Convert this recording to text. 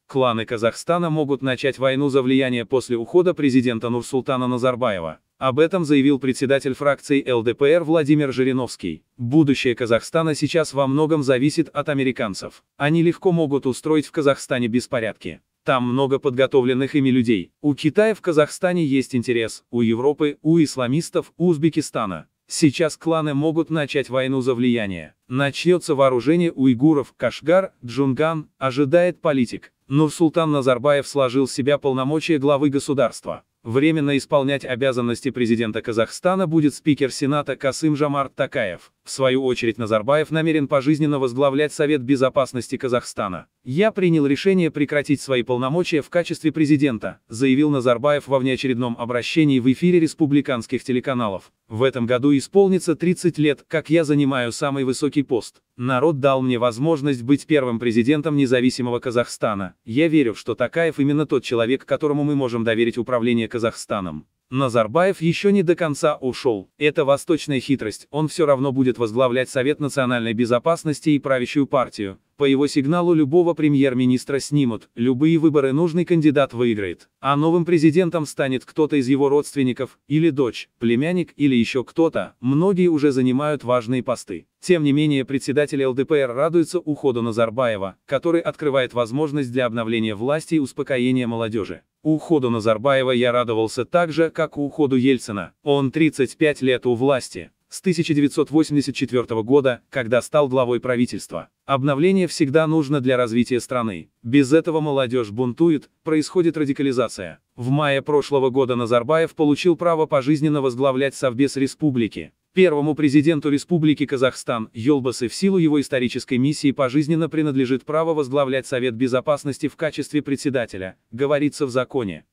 Кланы Казахстана могут начать войну за влияние после ухода президента Нурсултана Назарбаева. Об этом заявил председатель фракции ЛДПР Владимир Жириновский. Будущее Казахстана сейчас во многом зависит от американцев. Они легко могут устроить в Казахстане беспорядки. Там много подготовленных ими людей. У Китая в Казахстане есть интерес, у Европы, у исламистов, у Узбекистана. Сейчас кланы могут начать войну за влияние. Начнется вооружение уйгуров, Кашгар, Джунган, ожидает политик. Нурсултан Назарбаев сложил в себя полномочия главы государства. Временно исполнять обязанности президента Казахстана будет спикер Сената Касым-Жомарт Токаев. В свою очередь Назарбаев намерен пожизненно возглавлять Совет Безопасности Казахстана. «Я принял решение прекратить свои полномочия в качестве президента», заявил Назарбаев во внеочередном обращении в эфире республиканских телеканалов. «В этом году исполнится 30 лет, как я занимаю самый высокий пост. Народ дал мне возможность быть первым президентом независимого Казахстана. Я верю, что Токаев именно тот человек, которому мы можем доверить управление Казахстаном». Назарбаев еще не до конца ушел. Это восточная хитрость, он все равно будет возглавлять Совет национальной безопасности и правящую партию. По его сигналу любого премьер-министра снимут, любые выборы нужный кандидат выиграет. А новым президентом станет кто-то из его родственников, или дочь, племянник, или еще кто-то. Многие уже занимают важные посты. Тем не менее, председатель ЛДПР радуется уходу Назарбаева, который открывает возможность для обновления власти и успокоения молодежи. Уходу Назарбаева я радовался так же, как и уходу Ельцина. Он 35 лет у власти. С 1984 года, когда стал главой правительства. Обновление всегда нужно для развития страны. Без этого молодежь бунтует, происходит радикализация. В мае прошлого года Назарбаев получил право пожизненно возглавлять Совбез республики. Первому президенту Республики Казахстан, Ёлбасы, в силу его исторической миссии пожизненно принадлежит право возглавлять Совет Безопасности в качестве председателя, говорится в законе.